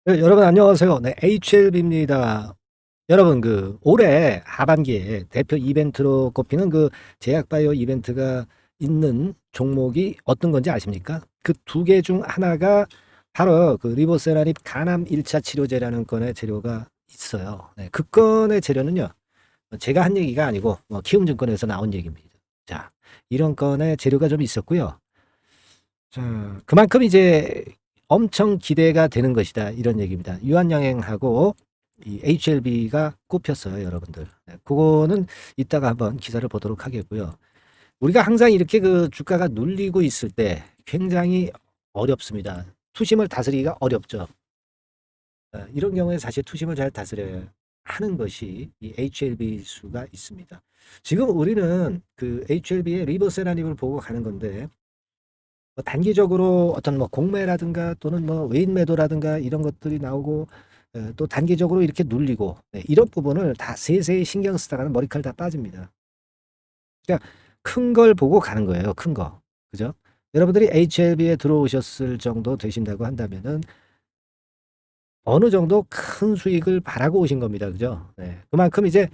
네, 여러분 안녕하세요. 네, HLB입니다. 여러분 올해 하반기에 대표 이벤트로 꼽히는 제약바이오 이벤트가 있는 종목이 어떤 건지 아십니까? 그 두 개 중 하나가 바로 리보세라닙 간암 1차 치료제라는 건의 재료가 있어요. 네, 그 건의 재료는요. 제가 한 얘기가 아니고 키움증권에서 나온 얘기입니다. 자, 이런 건의 재료가 좀 있었고요. 자, 그만큼 이제 엄청 기대가 되는 것이다. 이런 얘기입니다. 유한양행하고 이 HLB가 꼽혔어요, 여러분들. 네, 그거는 이따가 한번 기사를 보도록 하겠고요. 우리가 항상 이렇게 주가가 눌리고 있을 때 굉장히 어렵습니다. 투심을 다스리기가 어렵죠. 이런 경우에 사실 투심을 잘 다스려야 하는 것이 이 HLB 수가 있습니다. 지금 우리는 그 HLB의 리버세라닙을 보고 가는 건데 단기적으로 어떤 공매라든가 또는 외인 매도라든가 이런 것들이 나오고 또 단기적으로 이렇게 눌리고 이런 부분을 다 세세히 신경 쓰다가는 머리칼 다 빠집니다. 그러니까 큰 걸 보고 가는 거예요. 큰 거. 그죠? 여러분들이 HLB에 들어오셨을 정도 되신다고 한다면은 어느 정도 큰 수익을 바라고 오신 겁니다. 그죠? 네. 그만큼 이제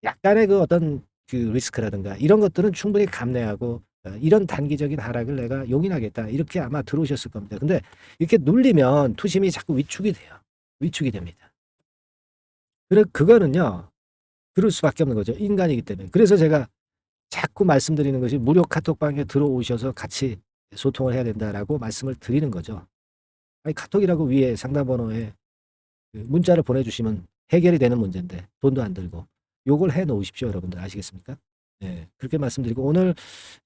약간의 어떤 리스크라든가 이런 것들은 충분히 감내하고 이런 단기적인 하락을 내가 용인하겠다. 이렇게 아마 들어오셨을 겁니다. 근데 이렇게 눌리면 투심이 자꾸 위축이 돼요. 위축이 됩니다. 그래, 그거는요, 그럴 수밖에 없는 거죠. 인간이기 때문에. 그래서 제가 자꾸 말씀드리는 것이 무료 카톡방에 들어오셔서 같이 소통을 해야 된다라고 말씀을 드리는 거죠. 아니, 카톡이라고 위에 상담번호에 문자를 보내주시면 해결이 되는 문제인데 돈도 안 들고 요걸 해 놓으십시오. 여러분들 아시겠습니까? 네, 그렇게 말씀드리고 오늘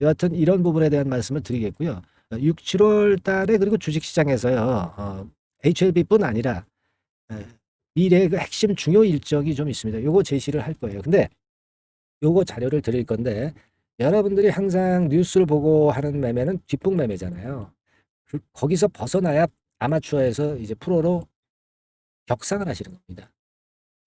여하튼 이런 부분에 대한 말씀을 드리겠고요. 6, 7월 달에 그리고 주식시장에서요. HLB뿐 아니라 미래의 핵심 중요 일정이 좀 있습니다. 요거 제시를 할 거예요. 근데 요거 자료를 드릴 건데 여러분들이 항상 뉴스를 보고 하는 매매는 뒷북 매매잖아요. 거기서 벗어나야 아마추어에서 이제 프로로 격상을 하시는 겁니다.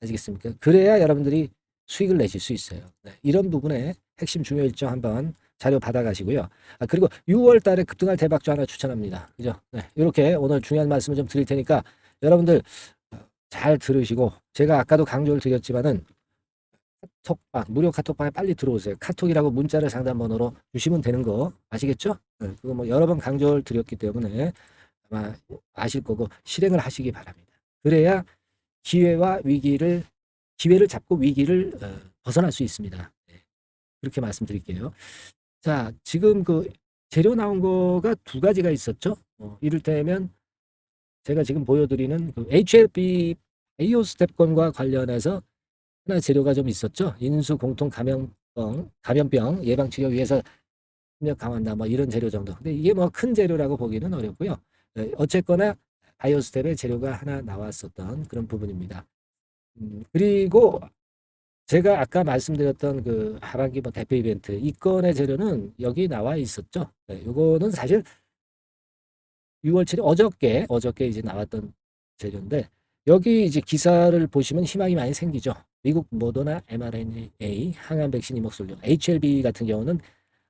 아시겠습니까? 그래야 여러분들이 수익을 내실 수 있어요. 네, 이런 부분에 핵심 중요 일정 한번 자료 받아가시고요. 그리고 6월 달에 급등할 대박주 하나 추천합니다. 그죠? 네, 이렇게 오늘 중요한 말씀을 좀 드릴 테니까 여러분들 잘 들으시고 제가 아까도 강조를 드렸지만은 카톡방, 무료 카톡방에 빨리 들어오세요. 카톡이라고 문자를 상담번호로 주시면 되는 거 아시겠죠? 네, 그거 여러 번 강조를 드렸기 때문에 아마 아실 거고 실행을 하시기 바랍니다. 그래야 기회를 잡고 위기를 벗어날 수 있습니다. 네, 그렇게 말씀드릴게요. 자, 지금 재료 나온 거가 두 가지가 있었죠. 이를테면 제가 지금 보여드리는 HLB AO 스텝건과 관련해서 하나 재료가 좀 있었죠. 인수 공통 감염병 예방 치료 위해서 협력 강화한다. 이런 재료 정도. 근데 이게 큰 재료라고 보기는 어렵고요. 어쨌거나 바이오 스텝의 재료가 하나 나왔었던 그런 부분입니다. 그리고 제가 아까 말씀드렸던 하반기 대표 이벤트 이 건의 재료는 여기 나와 있었죠. 네, 요거는 사실 6월 7일 어저께 이제 나왔던 재료인데 여기 이제 기사를 보시면 희망이 많이 생기죠. 미국 모더나 mRNA 항암 백신 이목 솔루 HLB 같은 경우는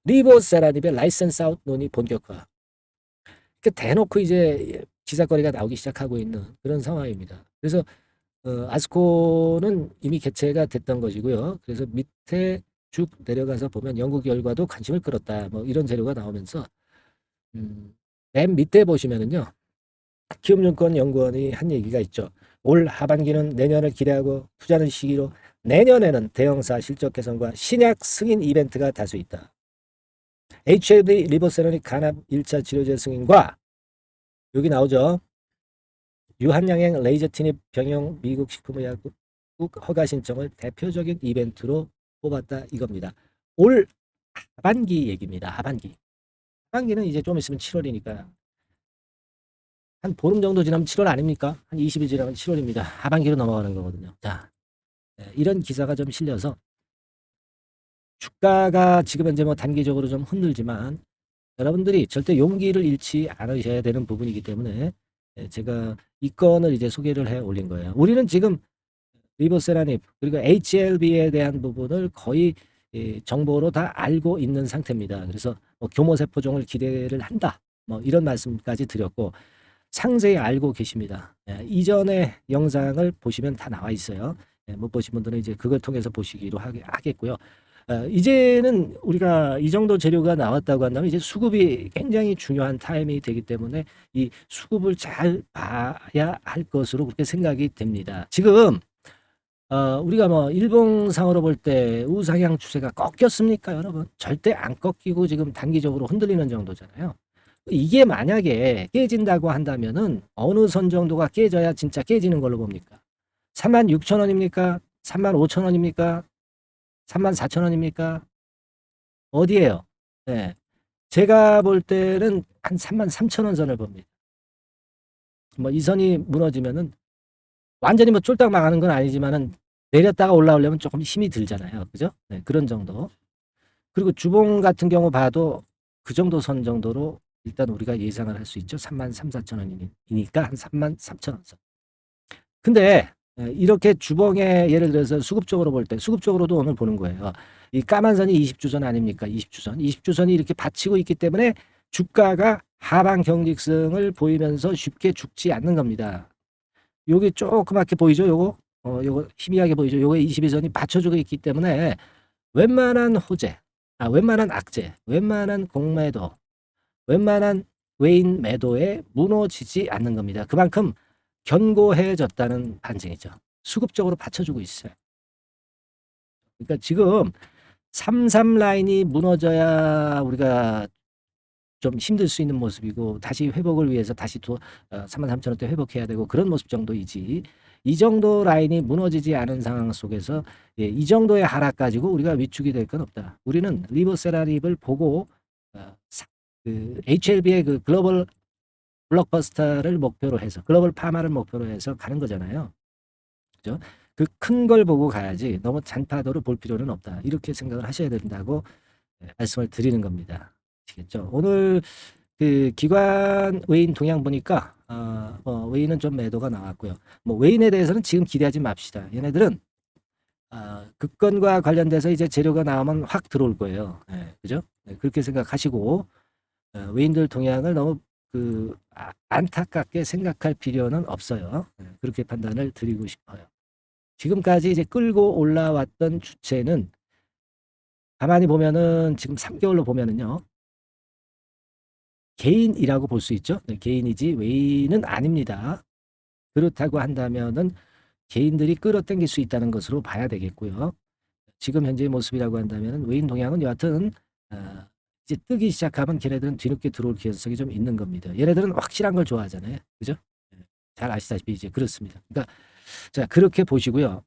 리보세라닙의 라이센스 아웃 논의 본격화. 대놓고 이제 기사거리가 나오기 시작하고 있는 그런 상황입니다. 그래서 아스코는 이미 개최가 됐던 것이고요. 그래서 밑에 쭉 내려가서 보면 연구 결과도 관심을 끌었다. 이런 재료가 나오면서 맨 밑에 보시면은요. 키움증권 연구원이 한 얘기가 있죠. 올 하반기는 내년을 기대하고 투자하는 시기로 내년에는 대형사 실적 개선과 신약 승인 이벤트가 다수 있다. HIV 리보세라닉 간암 1차 치료제 승인과 여기 나오죠. 유한양행 레이저 티닙 병용 미국 식품의약국 허가 신청을 대표적인 이벤트로 뽑았다 이겁니다. 올 하반기 얘기입니다. 하반기. 하반기는 이제 좀 있으면 7월이니까 한 보름 정도 지나면 7월 아닙니까? 한 20일 지나면 7월입니다. 하반기로 넘어가는 거거든요. 자, 이런 기사가 좀 실려서 주가가 지금 현재 단기적으로 좀 흔들지만 여러분들이 절대 용기를 잃지 않으셔야 되는 부분이기 때문에 제가 이 건을 이제 소개를 해 올린 거예요. 우리는 지금 리보세라닙 그리고 HLB에 대한 부분을 거의 정보로 다 알고 있는 상태입니다. 그래서 교모세포종을 기대를 한다. 이런 말씀까지 드렸고 상세히 알고 계십니다. 예, 이전의 영상을 보시면 다 나와 있어요. 예, 못 보신 분들은 이제 그걸 통해서 보시기로 하겠고요. 이제는 우리가 이 정도 재료가 나왔다고 한다면 이제 수급이 굉장히 중요한 타임이 되기 때문에 이 수급을 잘 봐야 할 것으로 그렇게 생각이 됩니다. 지금 우리가 뭐 일봉상으로 볼 때 우상향 추세가 꺾였습니까, 여러분? 절대 안 꺾이고 지금 단기적으로 흔들리는 정도잖아요. 이게 만약에 깨진다고 한다면은 어느 선 정도가 깨져야 진짜 깨지는 걸로 봅니까? 36,000원입니까? 35,000원입니까? 34,000원입니까? 어디에요? 네. 제가 볼 때는 한 33,000원 선을 봅니다. 뭐 이 선이 무너지면은 완전히 뭐 쫄딱 망하는 건 아니지만은 내렸다가 올라오려면 조금 힘이 들잖아요. 그죠? 네, 그런 정도. 그리고 주봉 같은 경우 봐도 그 정도 선 정도로 일단 우리가 예상을 할 수 있죠. 33,400원이니까 한 33,000원 선. 근데 이렇게 주봉에 예를 들어서 수급적으로 볼 때 수급적으로도 오늘 보는 거예요. 이 까만 선이 20주선 아닙니까? 20주선. 20주선이 이렇게 받치고 있기 때문에 주가가 하방 경직성을 보이면서 쉽게 죽지 않는 겁니다. 요게 조그맣게 보이죠? 요거 희미하게 보이죠? 요거 22선이 받쳐주고 있기 때문에 웬만한 호재, 웬만한 악재, 웬만한 공매도, 웬만한 외인 매도에 무너지지 않는 겁니다. 그만큼 견고해졌다는 반증이죠. 수급적으로 받쳐주고 있어요. 그러니까 지금 33 라인이 무너져야 우리가 좀 힘들 수 있는 모습이고 다시 회복을 위해서 다시 또 33,000원대 회복해야 되고 그런 모습 정도이지 이 정도 라인이 무너지지 않은 상황 속에서 이 정도의 하락 가지고 우리가 위축이 될 건 없다. 우리는 리버세라립을 보고 그 HLB의 그 글로벌 블록버스터를 목표로 해서 글로벌 파마를 목표로 해서 가는 거잖아요. 그죠? 그 큰 걸 보고 가야지 너무 잔파도를 볼 필요는 없다. 이렇게 생각을 하셔야 된다고 말씀을 드리는 겁니다. 아시겠죠? 오늘 그 기관 외인 동향 보니까 외인은 좀 매도가 나왔고요. 뭐 외인에 대해서는 지금 기대하지 맙시다. 얘네들은 급건과 관련돼서 이제 재료가 나오면 확 들어올 거예요. 네, 그죠? 네, 그렇게 생각하시고 외인들 동향을 너무 안타깝게 생각할 필요는 없어요. 네, 그렇게 판단을 드리고 싶어요. 지금까지 이제 끌고 올라왔던 주체는 가만히 보면은 지금 3개월로 보면은요. 개인이라고 볼 수 있죠. 네, 개인이지 외인은 아닙니다. 그렇다고 한다면은 개인들이 끌어당길 수 있다는 것으로 봐야 되겠고요. 지금 현재의 모습이라고 한다면 외인 동향은 여하튼 이제 뜨기 시작하면 걔네들은 뒤늦게 들어올 가능성이 좀 있는 겁니다. 얘네들은 확실한 걸 좋아하잖아요. 그죠? 잘 아시다시피 이제 그렇습니다. 그러니까 자 그렇게 보시고요.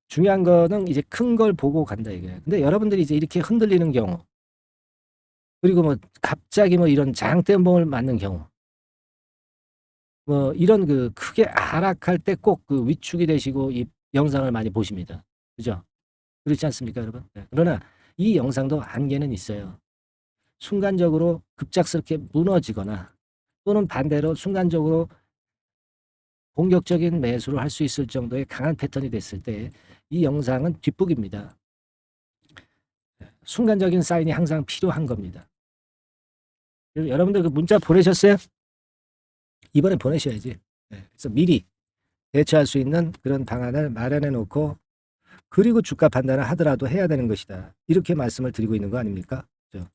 중요한 거는 이제 큰 걸 보고 간다 이거예요. 근데 여러분들이 이제 이렇게 흔들리는 경우 그리고 뭐 갑자기 뭐 이런 장대음봉을 맞는 경우 뭐 이런 그 크게 하락할 때 꼭 그 위축이 되시고 이 영상을 많이 보십니다. 그죠? 그렇지 않습니까, 여러분? 네. 그러나 이 영상도 한계는 있어요. 순간적으로 급작스럽게 무너지거나 또는 반대로 순간적으로 공격적인 매수를 할 수 있을 정도의 강한 패턴이 됐을 때 이 영상은 뒷북입니다. 순간적인 사인이 항상 필요한 겁니다. 여러분들 그 문자 보내셨어요? 이번에 보내셔야지. 네. 그래서 미리 대처할 수 있는 그런 방안을 마련해 놓고 그리고 주가 판단을 하더라도 해야 되는 것이다. 이렇게 말씀을 드리고 있는 거 아닙니까? 그렇죠?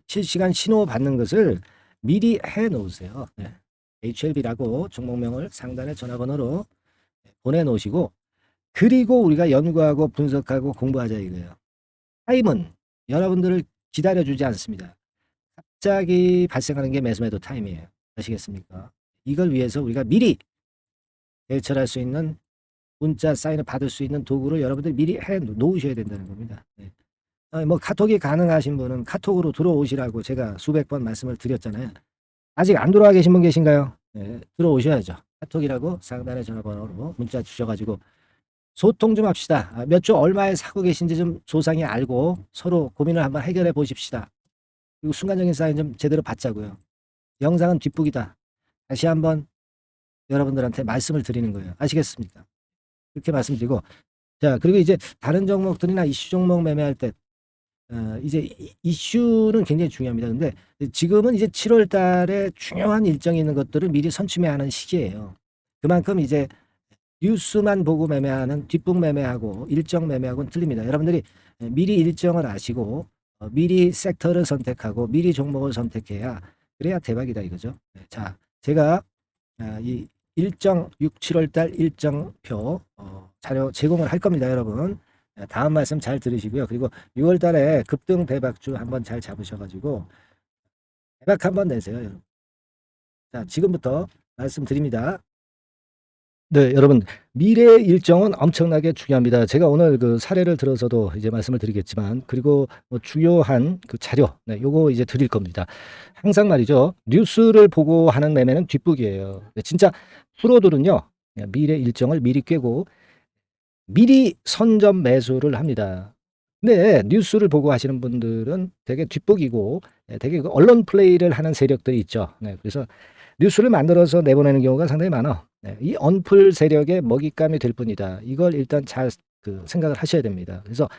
실시간 신호 받는 것을 미리 해 놓으세요. 네. HLB라고 종목명을 상단의 전화번호로 보내놓으시고 그리고 우리가 연구하고 분석하고 공부하자 이거예요. 타임은 여러분들을 기다려주지 않습니다. 갑자기 발생하는 게 매수매도 타임이에요. 아시겠습니까? 이걸 위해서 우리가 미리 대처할 수 있는 문자 사인을 받을 수 있는 도구를 여러분들이 미리 해 놓으셔야 된다는 겁니다. 네. 뭐 카톡이 가능하신 분은 카톡으로 들어오시라고 제가 수백 번 말씀을 드렸잖아요. 아직 안 들어와 계신 분 계신가요? 네, 들어오셔야죠. 카톡이라고 상단의 전화번호로 문자 주셔가지고 소통 좀 합시다. 몇 주 얼마에 사고 계신지 좀 조상이 알고 서로 고민을 한번 해결해 보십시다. 그리고 순간적인 사인 좀 제대로 받자고요. 영상은 뒷북이다. 다시 한번 여러분들한테 말씀을 드리는 거예요. 아시겠습니까? 그렇게 말씀드리고 자 그리고 이제 다른 종목들이나 이슈 종목 매매할 때 이제 이슈는 굉장히 중요합니다. 근데 지금은 이제 7월 달에 중요한 일정이 있는 것들을 미리 선취매하는 시기예요. 그만큼 이제 뉴스만 보고 매매하는 뒷북 매매하고 일정 매매하고는 틀립니다. 여러분들이 미리 일정을 아시고 미리 섹터를 선택하고 미리 종목을 선택해야 그래야 대박이다 이거죠. 자, 제가 이 일정 6, 7월 달 일정표 자료 제공을 할 겁니다, 여러분. 다음 말씀 잘 들으시고요. 그리고 6월 달에 급등 대박주 한번 잘 잡으셔가지고 대박 한번 내세요, 여러분. 자, 지금부터 말씀드립니다. 네, 여러분, 미래 일정은 엄청나게 중요합니다. 제가 오늘 그 사례를 들어서도 이제 말씀을 드리겠지만, 그리고 뭐 중요한 그 자료, 네, 요거 이제 드릴 겁니다. 항상 말이죠. 뉴스를 보고 하는 매매는 뒷북이에요. 진짜 프로들은요, 미래 일정을 미리 꿰고 미리 선점 매수를 합니다. 근데 뉴스를 보고 하시는 분들은 되게 뒷북이고, 되게 그 언론 플레이를 하는 세력들이 있죠. 네, 그래서 뉴스를 만들어서 내보내는 경우가 상당히 많아. 네, 이 언플 세력의 먹잇감이 될 뿐이다. 이걸 일단 잘 생각을 하셔야 됩니다. 그래서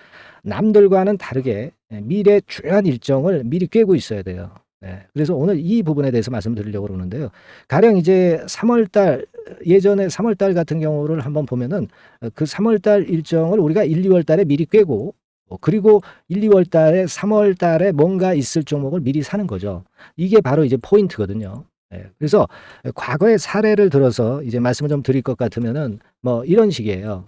남들과는 다르게 미래 중요한 일정을 미리 꿰고 있어야 돼요. 네, 그래서 오늘 이 부분에 대해서 말씀드리려고 그러는데요. 가령 이제 3월달 예전에 3월달 같은 경우를 한번 보면은 그 3월달 일정을 우리가 1, 2월달에 미리 꿰고 그리고 1, 2월달에 3월달에 뭔가 있을 종목을 미리 사는 거죠. 이게 바로 이제 포인트거든요. 네, 그래서 과거의 사례를 들어서 이제 말씀을 좀 드릴 것 같으면은 뭐 이런 식이에요.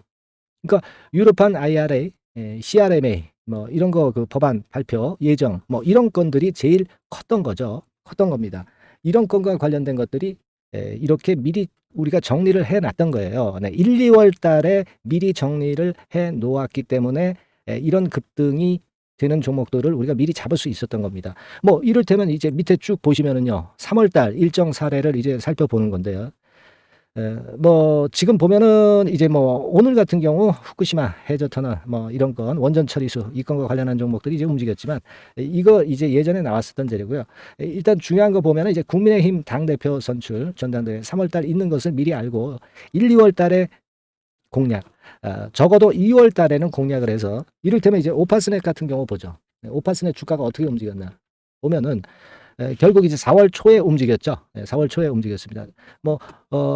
그러니까 유럽판 IRA, CRMA 뭐 이런 거 그 법안 발표 예정 뭐 이런 건들이 제일 컸던 거죠. 컸던 겁니다. 이런 건과 관련된 것들이 이렇게 미리 우리가 정리를 해 놨던 거예요. 네, 1, 2월 달에 미리 정리를 해 놓았기 때문에 이런 급등이 되는 종목들을 우리가 미리 잡을 수 있었던 겁니다. 뭐 이를테면 이제 밑에 쭉 보시면은요. 3월 달 일정 사례를 이제 살펴보는 건데요. 뭐 지금 보면은 이제 뭐 오늘 같은 경우 후쿠시마 해저터널 뭐 이런 건 원전 처리수 이 건과 관련한 종목들이 이제 움직였지만 이거 이제 예전에 나왔었던 재료고요. 일단 중요한 거 보면은 이제 국민의힘 당대표 선출 전당대회 3월 달 있는 것을 미리 알고 1, 2월 달에 공략 적어도 2월 달에는 공략을 해서 이를테면 이제 오파스넷 같은 경우 보죠. 오파스넷 주가가 어떻게 움직였나 보면은 결국 이제 4월 초에 움직였죠. 4월 초에 움직였습니다. 뭐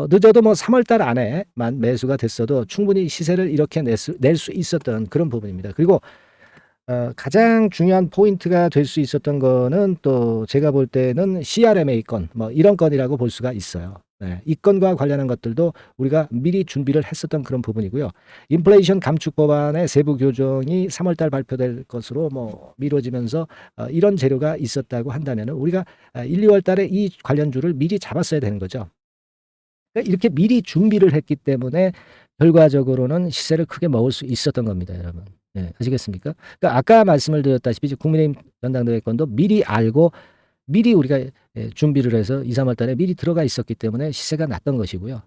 늦어도 뭐 3월 달 안에만 매수가 됐어도 충분히 시세를 이렇게 낼 수 있었던 그런 부분입니다. 그리고 가장 중요한 포인트가 될 수 있었던 거는 또 제가 볼 때는 CRMA 건 뭐 이런 건이라고 볼 수가 있어요. 네, 이 건과 관련한 것들도 우리가 미리 준비를 했었던 그런 부분이고요. 인플레이션 감축 법안의 세부 교정이 3월 달 발표될 것으로 뭐 미뤄지면서 이런 재료가 있었다고 한다면 우리가 1, 2월 달에 이 관련주를 미리 잡았어야 되는 거죠. 그러니까 이렇게 미리 준비를 했기 때문에 결과적으로는 시세를 크게 먹을 수 있었던 겁니다, 여러분. 네, 아시겠습니까? 그러니까 아까 말씀을 드렸다시피 국민의힘 전당대회 건도 미리 알고 미리 우리가 준비를 해서 2, 3월 달에 미리 들어가 있었기 때문에 시세가 났던 것이고요.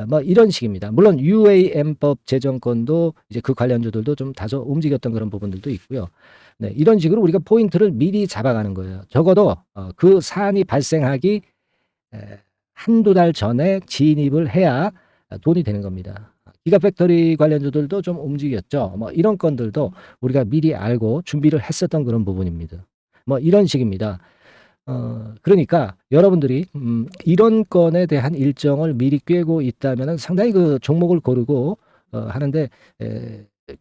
뭐 이런 식입니다. 물론 UAM법 제정권도 이제 그 관련주들도 좀 다소 움직였던 그런 부분들도 있고요. 네, 이런 식으로 우리가 포인트를 미리 잡아가는 거예요. 적어도 그 사안이 발생하기 한두 달 전에 진입을 해야 돈이 되는 겁니다. 기가팩토리 관련주들도 좀 움직였죠. 뭐 이런 건들도 우리가 미리 알고 준비를 했었던 그런 부분입니다. 뭐 이런 식입니다. 그러니까 여러분들이 이런 건에 대한 일정을 미리 꿰고 있다면 상당히 그 종목을 고르고 하는데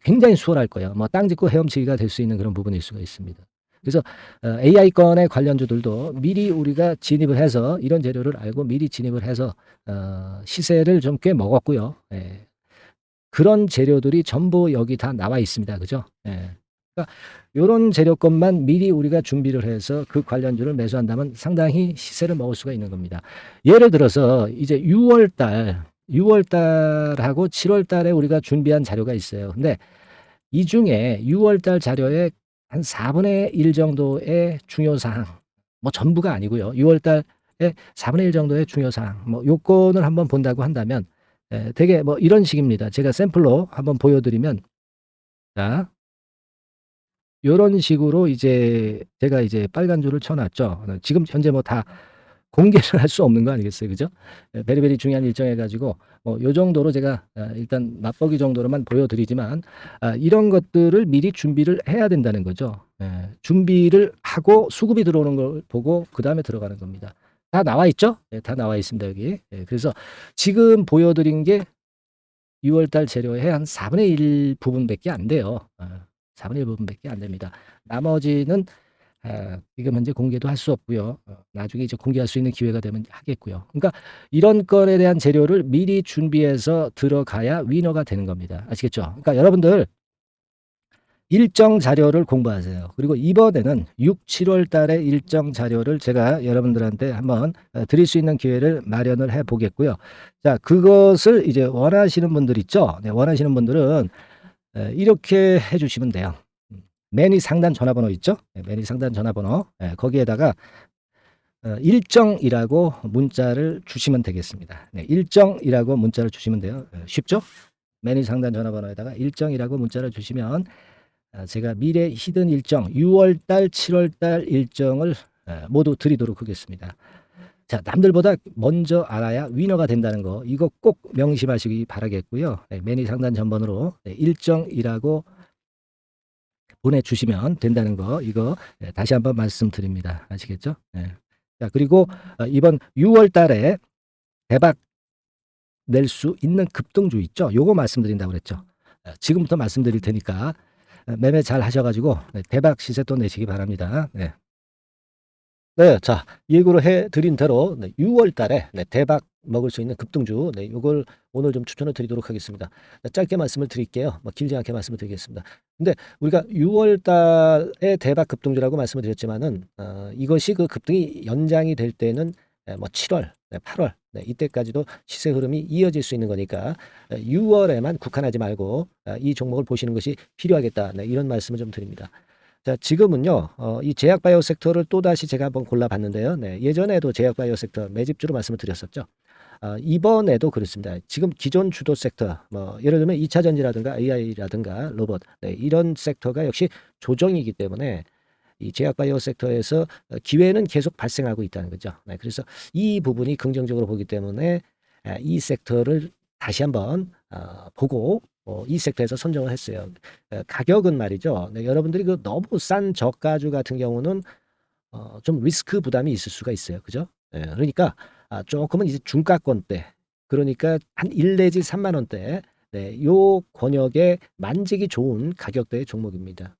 굉장히 수월할 거예요. 뭐 땅 짚고 헤엄치기가 될 수 있는 그런 부분일 수가 있습니다. 그래서 AI 건의 관련주들도 미리 우리가 진입을 해서 이런 재료를 알고 미리 진입을 해서 시세를 좀 꽤 먹었고요. 그런 재료들이 전부 여기 다 나와 있습니다. 그죠? 그러니까 요런 재료권만 미리 우리가 준비를 해서 그 관련주를 매수한다면 상당히 시세를 먹을 수가 있는 겁니다. 예를 들어서 이제 6월 달하고 7월 달에 우리가 준비한 자료가 있어요. 근데 이 중에 6월 달 자료에 한 4분의 1 정도의 중요 사항, 뭐 전부가 아니고요. 6월 달에 4분의 1 정도의 중요 사항, 뭐 요건을 한번 본다고 한다면 되게 뭐 이런 식입니다. 제가 샘플로 한번 보여드리면 자, 요런 식으로 이제 제가 이제 빨간 줄을 쳐놨죠. 지금 현재 뭐 다 공개를 할 수 없는 거 아니겠어요, 그죠? 베리베리 중요한 일정 해가지고 요 정도로 제가 일단 맛보기 정도로만 보여드리지만 이런 것들을 미리 준비를 해야 된다는 거죠. 준비를 하고 수급이 들어오는 걸 보고 그 다음에 들어가는 겁니다. 다 나와 있죠? 다 나와 있습니다, 여기. 그래서 지금 보여드린 게 6월달 재료의 한 4분의 1 부분밖에 안 돼요. 4분의 1 부분밖에 안 됩니다. 나머지는 지금 현재 공개도 할 수 없고요. 나중에 이제 공개할 수 있는 기회가 되면 하겠고요. 그러니까 이런 건에 대한 재료를 미리 준비해서 들어가야 위너가 되는 겁니다. 아시겠죠? 그러니까 여러분들 일정 자료를 공부하세요. 그리고 이번에는 6, 7월 달에 일정 자료를 제가 여러분들한테 한번 드릴 수 있는 기회를 마련을 해 보겠고요. 자, 그것을 이제 원하시는 분들 있죠? 네, 원하시는 분들은 이렇게 해 주시면 돼요. 매니 상단 전화번호 있죠? 네, 매니 상단 전화번호. 거기에다가 일정이라고 문자를 주시면 되겠습니다. 네, 일정이라고 문자를 주시면 돼요. 쉽죠? 매니 상단 전화번호에다가 일정이라고 문자를 주시면 제가 미래 히든 일정 6월달, 7월달 일정을 모두 드리도록 하겠습니다. 자, 남들보다 먼저 알아야 위너가 된다는 거 이거 꼭 명심하시기 바라겠고요. 매니 상단 전번호로 일정이라고 보내주시면 된다는 거 이거 다시 한번 말씀드립니다. 아시겠죠? 자, 그리고 이번 6월 달에 대박 낼 수 있는 급등주 있죠? 요거 말씀드린다고 그랬죠. 지금부터 말씀드릴 테니까 매매 잘 하셔가지고 대박 시세 또 내시기 바랍니다. 네, 자, 예고를 해드린 대로 6월 달에 대박 먹을 수 있는 급등주, 요걸 오늘 좀 추천을 드리도록 하겠습니다. 짧게 말씀을 드릴게요. 길지 않게 말씀을 드리겠습니다. 근데 우리가 6월 달에 대박 급등주라고 말씀을 드렸지만은, 이것이 그 급등이 연장이 될 때는 7월, 8월, 이때까지도 시세 흐름이 이어질 수 있는 거니까 6월에만 국한하지 말고 이 종목을 보시는 것이 필요하겠다. 이런 말씀을 좀 드립니다. 자, 지금은요, 이 제약바이오 섹터를 또다시 제가 한번 골라봤는데요. 예전에도 제약바이오 섹터 매집주로 말씀을 드렸었죠. 이번에도 그렇습니다. 지금 기존 주도 섹터, 예를 들면 2차 전지라든가 AI라든가 로봇, 이런 섹터가 역시 조정이기 때문에 이 제약바이오 섹터에서 기회는 계속 발생하고 있다는 거죠. 그래서 이 부분이 긍정적으로 보기 때문에 이 섹터를 다시 한번 보고 이 섹터에서 선정을 했어요. 가격은 말이죠. 여러분들이 그 너무 싼 저가주 같은 경우는 좀 리스크 부담이 있을 수가 있어요. 그죠? 그러니까 조금은 이제 중가권대, 그러니까 한 1 내지 3만 원대, 요 권역에 만지기 좋은 가격대의 종목입니다.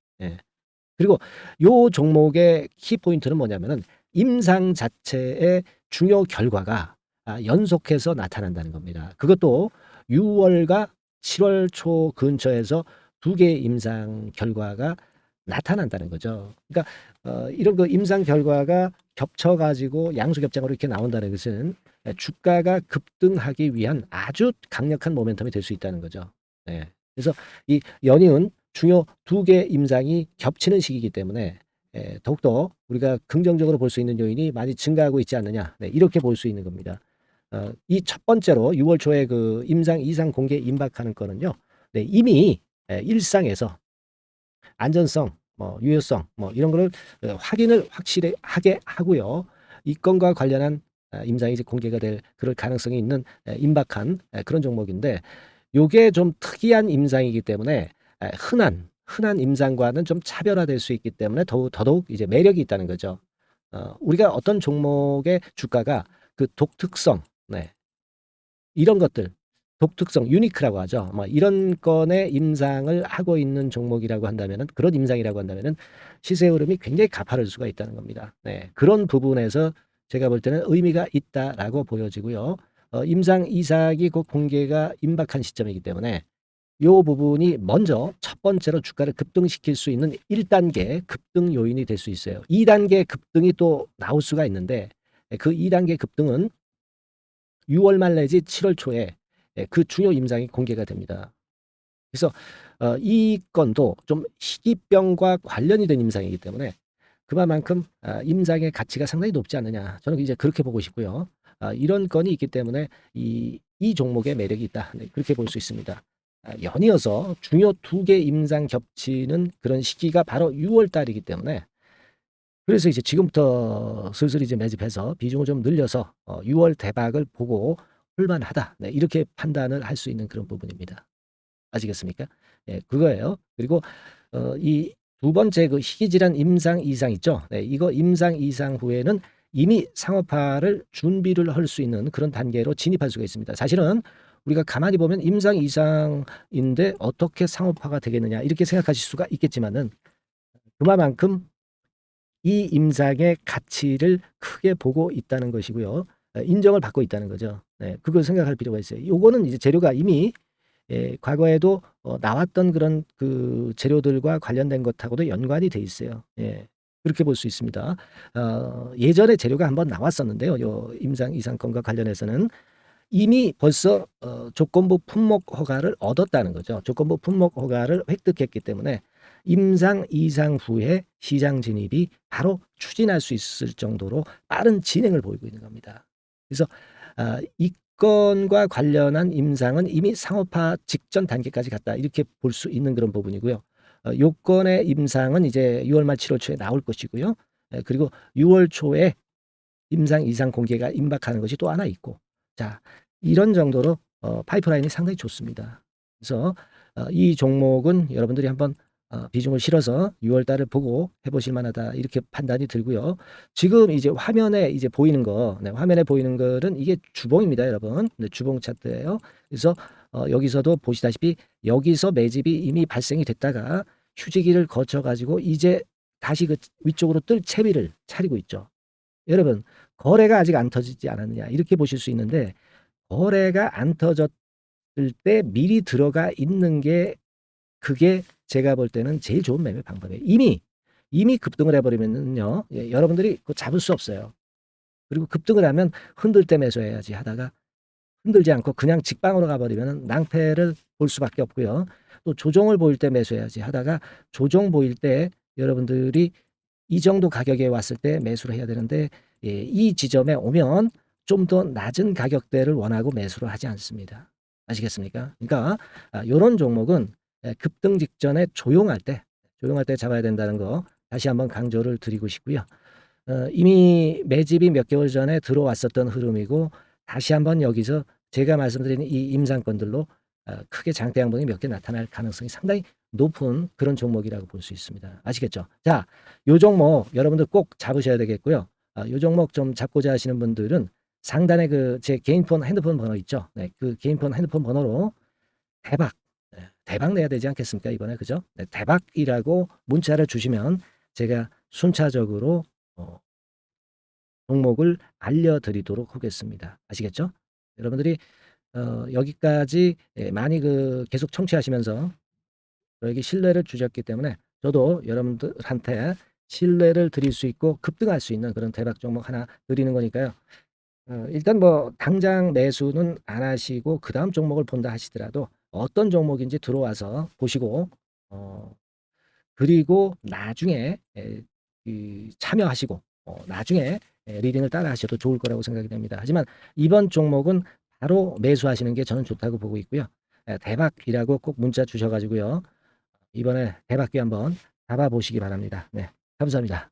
그리고 요 종목의 키포인트는 뭐냐면은 임상 자체의 중요 결과가 연속해서 나타난다는 겁니다. 그것도 6월과 7월 초 근처에서 2개의 임상 결과가 나타난다는 거죠. 그러니까 이런 그 임상 결과가 겹쳐가지고 양수겹장으로 이렇게 나온다는 것은 주가가 급등하기 위한 아주 강력한 모멘텀이 될 수 있다는 거죠. 그래서 이 연이은 중요 2개 임상이 겹치는 시기이기 때문에 더욱더 우리가 긍정적으로 볼 수 있는 요인이 많이 증가하고 있지 않느냐, 이렇게 볼 수 있는 겁니다. 이 첫 번째로 6월 초에 그 임상 이상 공개 임박하는 거는요, 이미 일상에서 안전성, 유효성, 이런 거를 확인을 확실하게 하고요. 이 건과 관련한 임상이 이제 공개가 될 그럴 가능성이 있는 임박한 그런 종목인데, 요게 좀 특이한 임상이기 때문에 흔한 임상과는 좀 차별화될 수 있기 때문에 더더욱 이제 매력이 있다는 거죠. 우리가 어떤 종목의 주가가 그 독특성, 이런 것들, 독특성, 유니크라고 하죠. 이런 건의 임상을 하고 있는 종목이라고 한다면은, 그런 임상이라고 한다면은 시세 흐름이 굉장히 가파를 수가 있다는 겁니다. 그런 부분에서 제가 볼 때는 의미가 있다라고 보여지고요. 임상 이삭이 곧 공개가 임박한 시점이기 때문에 요 부분이 먼저 첫 번째로 주가를 급등시킬 수 있는 1단계 급등 요인이 될 수 있어요. 2단계 급등이 또 나올 수가 있는데, 그 2단계 급등은 6월 말 내지 7월 초에 그 중요 임상이 공개가 됩니다. 그래서 이 건도 좀 희귀병과 관련이 된 임상이기 때문에 그만큼 임상의 가치가 상당히 높지 않느냐, 저는 이제 그렇게 보고 싶고요. 이런 건이 있기 때문에 이 종목의 매력이 있다, 그렇게 볼 수 있습니다. 연이어서 중요 2개 임상 겹치는 그런 시기가 바로 6월 달이기 때문에 그래서 이제 지금부터 슬슬 이제 매집해서 비중을 좀 늘려서 6월 대박을 보고 홀만하다. 네, 이렇게 판단을 할 수 있는 그런 부분입니다. 아시겠습니까? 예, 그거예요. 그리고 이 두 번째 그 희귀질환 임상 이상 있죠. 네, 이거 임상 이상 후에는 이미 상업화를 준비를 할 수 있는 그런 단계로 진입할 수가 있습니다. 사실은 우리가 가만히 보면 임상 이상인데 어떻게 상업화가 되겠느냐 이렇게 생각하실 수가 있겠지만은 그만큼 이 임상의 가치를 크게 보고 있다는 것이고요. 인정을 받고 있다는 거죠. 네, 그걸 생각할 필요가 있어요. 요거는 이제 재료가 이미 과거에도 나왔던 그런 그 재료들과 관련된 것하고도 연관이 돼 있어요. 예. 그렇게 볼 수 있습니다. 예전에 재료가 한번 나왔었는데요. 요 임상 이상권과 관련해서는 이미 벌써 조건부 품목 허가를 얻었다는 거죠. 조건부 품목 허가를 획득했기 때문에 임상 이상 후에 시장 진입이 바로 추진할 수 있을 정도로 빠른 진행을 보이고 있는 겁니다. 그래서 이 건과 관련한 임상은 이미 상업화 직전 단계까지 갔다 이렇게 볼 수 있는 그런 부분이고요. 요건의 임상은 이제 6월 말 7월 초에 나올 것이고요. 그리고 6월 초에 임상 이상 공개가 임박하는 것이 또 하나 있고, 자 이런 정도로 파이프라인이 상당히 좋습니다. 그래서 이 종목은 여러분들이 한번 비중을 실어서 6월 달을 보고 해보실 만하다 이렇게 판단이 들고요. 지금 이제 화면에 이제 보이는 거, 네, 화면에 보이는 거는 이게 주봉입니다, 여러분. 네, 주봉 차트예요. 그래서 여기서도 보시다시피 여기서 매집이 이미 발생이 됐다가 휴지기를 거쳐 가지고 이제 다시 그 위쪽으로 뜰 채비를 차리고 있죠. 여러분, 거래가 아직 안 터지지 않았느냐 이렇게 보실 수 있는데, 거래가 안 터졌을 때 미리 들어가 있는 게 그게 제가 볼 때는 제일 좋은 매매 방법이에요. 이미 급등을 해버리면요, 예, 여러분들이 그거 잡을 수 없어요. 그리고 급등을 하면 흔들 때 매수해야지 하다가 흔들지 않고 그냥 직방으로 가버리면 낭패를 볼 수밖에 없고요. 또 조정을 보일 때 매수해야지 하다가 조정 보일 때 여러분들이 이 정도 가격에 왔을 때 매수를 해야 되는데, 예, 이 지점에 오면 좀 더 낮은 가격대를 원하고 매수를 하지 않습니다. 아시겠습니까? 그러니까 요런 종목은 급등 직전에 조용할 때 잡아야 된다는 거 다시 한번 강조를 드리고 싶고요. 이미 매집이 몇 개월 전에 들어왔었던 흐름이고, 다시 한번 여기서 제가 말씀드린 이 임상권들로 크게 장대 양봉이 몇 개 나타날 가능성이 상당히 높은 그런 종목이라고 볼 수 있습니다. 아시겠죠? 자, 요 종목 여러분들 꼭 잡으셔야 되겠고요. 요 종목 좀 잡고자 하시는 분들은 상단에 그 제 개인폰 핸드폰 번호 있죠? 네, 그 개인폰 핸드폰 번호로 대박, 대박 내야 되지 않겠습니까? 이번에 그죠? 네, 대박이라고 문자를 주시면 제가 순차적으로 종목을 알려드리도록 하겠습니다. 아시겠죠? 여러분들이 여기까지 많이 그 계속 청취하시면서 저에게 신뢰를 주셨기 때문에 저도 여러분들한테 신뢰를 드릴 수 있고 급등할 수 있는 그런 대박 종목 하나 드리는 거니까요. 일단 뭐 당장 매수는 안 하시고 그 다음 종목을 본다 하시더라도 어떤 종목인지 들어와서 보시고 그리고 나중에 참여하시고 나중에 리딩을 따라 하셔도 좋을 거라고 생각이 됩니다. 하지만 이번 종목은 바로 매수하시는 게 저는 좋다고 보고 있고요. 대박이라고 꼭 문자 주셔 가지고요. 이번에 대박기 한번 잡아보시기 바랍니다. 네, 감사합니다.